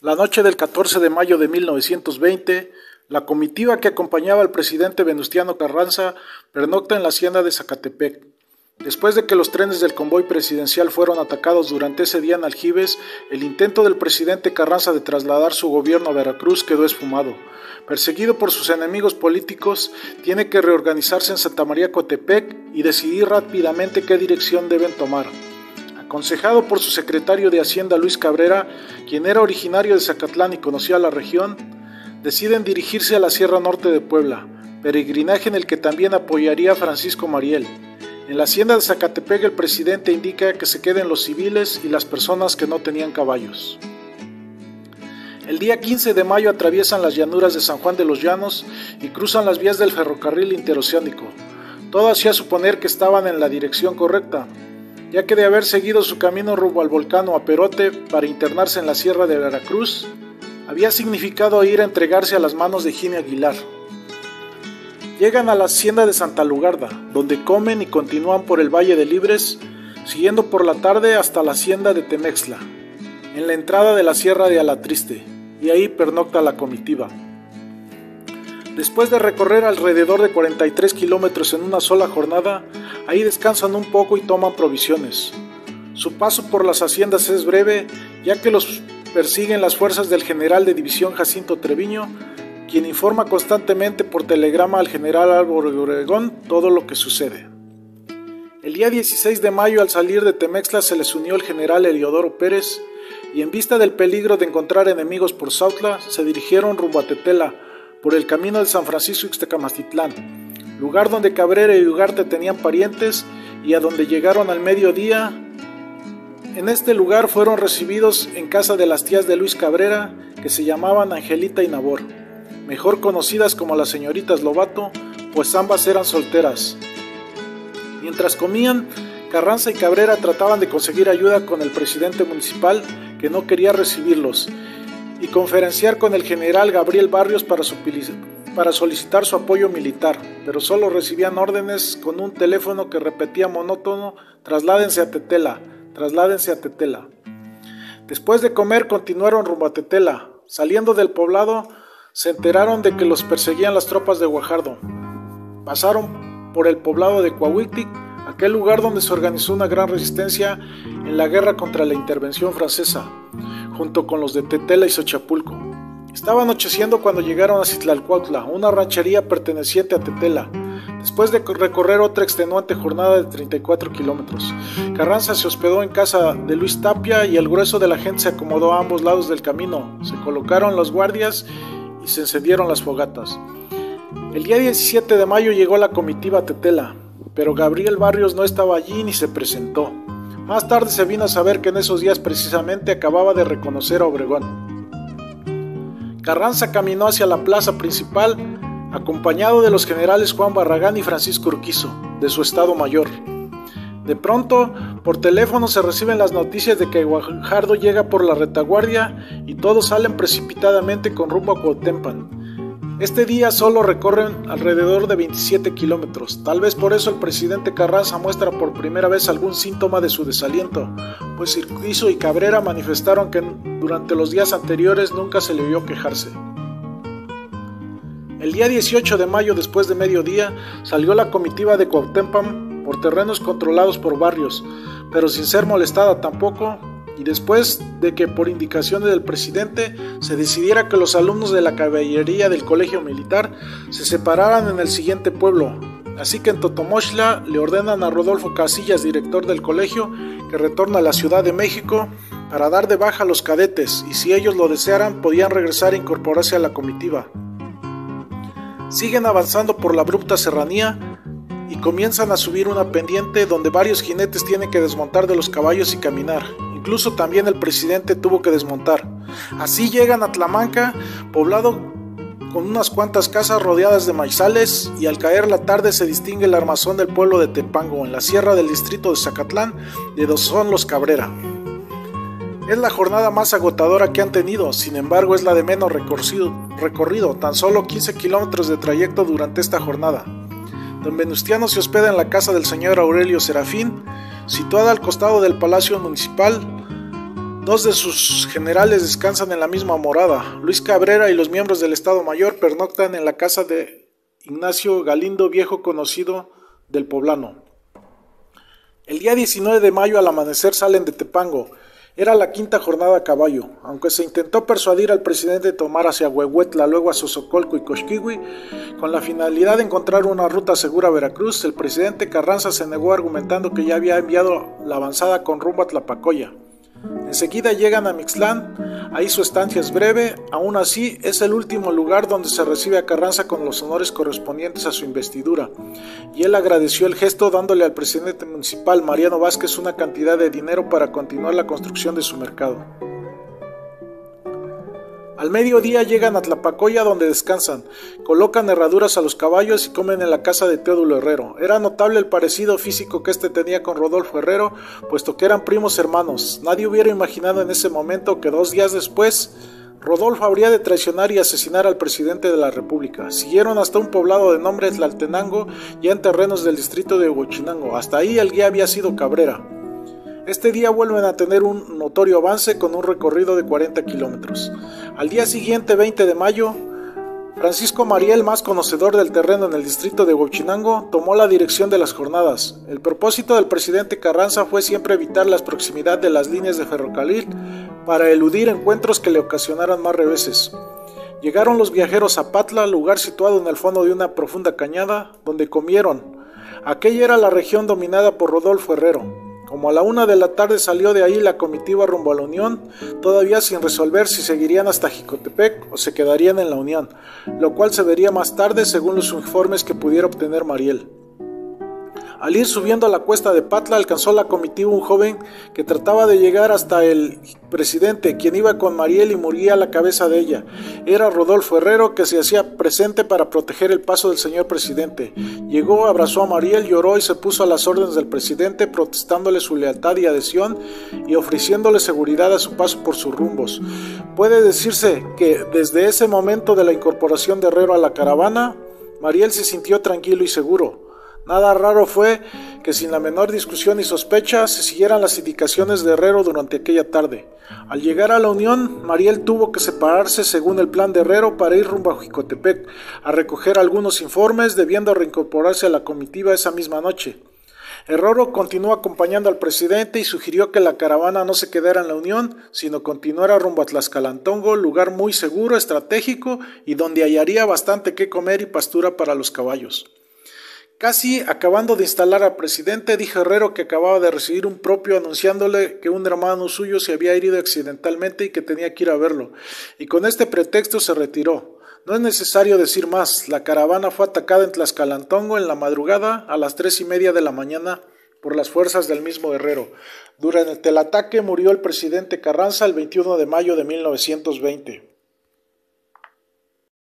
La noche del 14 de mayo de 1920, la comitiva que acompañaba al presidente Venustiano Carranza pernocta en la hacienda de Zacatepec. Después de que los trenes del convoy presidencial fueron atacados durante ese día en Aljibes, el intento del presidente Carranza de trasladar su gobierno a Veracruz quedó esfumado. Perseguido por sus enemigos políticos, tiene que reorganizarse en Santa María Cotepec y decidir rápidamente qué dirección deben tomar. Aconsejado por su secretario de Hacienda Luis Cabrera, quien era originario de Zacatlán y conocía la región, deciden dirigirse a la Sierra Norte de Puebla, peregrinaje en el que también apoyaría a Francisco Mariel. En la hacienda de Zacatepec el presidente indica que se queden los civiles y las personas que no tenían caballos. El día 15 de mayo atraviesan las llanuras de San Juan de los Llanos y cruzan las vías del ferrocarril interoceánico. Todo hacía suponer que estaban en la dirección correcta, ya que de haber seguido su camino rumbo al volcán Aperote para internarse en la sierra de Veracruz, había significado ir a entregarse a las manos de Gine Aguilar. Llegan a la hacienda de Santa Lugarda, donde comen y continúan por el Valle de Libres, siguiendo por la tarde hasta la hacienda de Temexla, en la entrada de la sierra de Alatriste, y ahí pernocta la comitiva. Después de recorrer alrededor de 43 kilómetros en una sola jornada, ahí descansan un poco y toman provisiones. Su paso por las haciendas es breve, ya que los persiguen las fuerzas del general de división Jacinto Treviño, quien informa constantemente por telegrama al general Álvaro Obregón todo lo que sucede. El día 16 de mayo, al salir de Temexla, se les unió el general Heliodoro Pérez, y en vista del peligro de encontrar enemigos por Sautla, se dirigieron rumbo a Tetela, por el camino de San Francisco Ixtacamastitlán, lugar donde Cabrera y Ugarte tenían parientes y a donde llegaron al mediodía. En este lugar fueron recibidos en casa de las tías de Luis Cabrera, que se llamaban Angelita y Nabor, mejor conocidas como las señoritas Lobato, pues ambas eran solteras. Mientras comían, Carranza y Cabrera trataban de conseguir ayuda con el presidente municipal, que no quería recibirlos, y conferenciar con el general Gabriel Barrios para solicitar su apoyo militar, pero solo recibían órdenes con un teléfono que repetía monótono: «Trasládense a Tetela, trasládense a Tetela». Después de comer continuaron rumbo a Tetela. Saliendo del poblado, se enteraron de que los perseguían las tropas de Guajardo. Pasaron por el poblado de Coahuiltic, aquel lugar donde se organizó una gran resistencia en la guerra contra la intervención francesa, junto con los de Tetela y Xochapulco. Estaba anocheciendo cuando llegaron a Citlalcuautla, una ranchería perteneciente a Tetela, después de recorrer otra extenuante jornada de 34 kilómetros. Carranza se hospedó en casa de Luis Tapia y el grueso de la gente se acomodó a ambos lados del camino. Se colocaron los guardias y se encendieron las fogatas. El día 17 de mayo llegó la comitiva a Tetela, pero Gabriel Barrios no estaba allí ni se presentó. Más tarde se vino a saber que en esos días precisamente acababa de reconocer a Obregón. Carranza caminó hacia la plaza principal, acompañado de los generales Juan Barragán y Francisco Urquizo, de su estado mayor. De pronto, por teléfono se reciben las noticias de que Guajardo llega por la retaguardia y todos salen precipitadamente con rumbo a Cuauhtémoc. Este día solo recorren alrededor de 27 kilómetros. Tal vez por eso el presidente Carranza muestra por primera vez algún síntoma de su desaliento, pues Urquizo y Cabrera manifestaron que durante los días anteriores nunca se le vio quejarse. El día 18 de mayo, después de mediodía, salió la comitiva de Cuauhtémoc por terrenos controlados por Barrios, pero sin ser molestada tampoco, y después de que por indicaciones del presidente se decidiera que los alumnos de la caballería del colegio militar se separaran en el siguiente pueblo. Así que en Totomoxtla le ordenan a Rodolfo Casillas, director del colegio, que retorne a la Ciudad de México para dar de baja a los cadetes, y si ellos lo desearan podían regresar e incorporarse a la comitiva. Siguen avanzando por la abrupta serranía y comienzan a subir una pendiente donde varios jinetes tienen que desmontar de los caballos y caminar. Incluso también el presidente tuvo que desmontar. Así llegan a Tlamanca, poblado con unas cuantas casas rodeadas de maizales, y al caer la tarde se distingue el armazón del pueblo de Tepango, en la sierra del distrito de Zacatlán, de donde son los Cabrera. Es la jornada más agotadora que han tenido, sin embargo es la de menos recorrido, tan solo 15 kilómetros de trayecto durante esta jornada. Don Venustiano se hospeda en la casa del señor Aurelio Serafín, situada al costado del Palacio Municipal. Dos de sus generales descansan en la misma morada. Luis Cabrera y los miembros del Estado Mayor pernoctan en la casa de Ignacio Galindo, viejo conocido del poblano. El día 19 de mayo al amanecer salen de Tepango. Era la quinta jornada a caballo. Aunque se intentó persuadir al presidente de tomar hacia Huehuetla, luego a Sosocolco y Coxquigui, con la finalidad de encontrar una ruta segura a Veracruz, el presidente Carranza se negó argumentando que ya había enviado la avanzada con rumbo a Tlapacoya. Enseguida llegan a Mixtlán, ahí su estancia es breve, aún así es el último lugar donde se recibe a Carranza con los honores correspondientes a su investidura, y él agradeció el gesto dándole al presidente municipal Mariano Vázquez una cantidad de dinero para continuar la construcción de su mercado. Al mediodía llegan a Tlapacoya donde descansan, colocan herraduras a los caballos y comen en la casa de Teodulo Herrero. Era notable el parecido físico que éste tenía con Rodolfo Herrero, puesto que eran primos hermanos. Nadie hubiera imaginado en ese momento que 2 días después Rodolfo habría de traicionar y asesinar al presidente de la República. Siguieron hasta un poblado de nombre Tlaltenango, ya en terrenos del distrito de Huachinango. Hasta ahí el guía había sido Cabrera. Este día vuelven a tener un notorio avance con un recorrido de 40 kilómetros. Al día siguiente, 20 de mayo, Francisco Mariel, más conocedor del terreno en el distrito de Huachinango, tomó la dirección de las jornadas. El propósito del presidente Carranza fue siempre evitar la proximidad de las líneas de ferrocarril para eludir encuentros que le ocasionaran más reveses. Llegaron los viajeros a Patla, lugar situado en el fondo de una profunda cañada, donde comieron. Aquella era la región dominada por Rodolfo Herrero. Como a la 1 de la tarde salió de ahí la comitiva rumbo a la Unión, todavía sin resolver si seguirían hasta Jicotepec o se quedarían en la Unión, lo cual se vería más tarde según los informes que pudiera obtener Mariel. Al ir subiendo a la cuesta de Patla, alcanzó la comitiva un joven que trataba de llegar hasta el presidente, quien iba con Mariel y moría a la cabeza de ella. Era Rodolfo Herrero, que se hacía presente para proteger el paso del señor presidente. Llegó, abrazó a Mariel, lloró y se puso a las órdenes del presidente, protestándole su lealtad y adhesión y ofreciéndole seguridad a su paso por sus rumbos. Puede decirse que desde ese momento de la incorporación de Herrero a la caravana, Mariel se sintió tranquilo y seguro. Nada raro fue que sin la menor discusión y sospecha se siguieran las indicaciones de Herrero durante aquella tarde. Al llegar a la Unión, Mariel tuvo que separarse según el plan de Herrero para ir rumbo a Jicotepec a recoger algunos informes, debiendo reincorporarse a la comitiva esa misma noche. Herrero continuó acompañando al presidente y sugirió que la caravana no se quedara en la Unión, sino continuara rumbo a Tlaxcalantongo, lugar muy seguro, estratégico y donde hallaría bastante que comer y pastura para los caballos. Casi acabando de instalar al presidente, dijo Herrero que acababa de recibir un propio anunciándole que un hermano suyo se había herido accidentalmente y que tenía que ir a verlo, y con este pretexto se retiró. No es necesario decir más, la caravana fue atacada en Tlaxcalantongo en la madrugada a las 3:30 de la mañana por las fuerzas del mismo Herrero. Durante el ataque murió el presidente Carranza el 21 de mayo de 1920.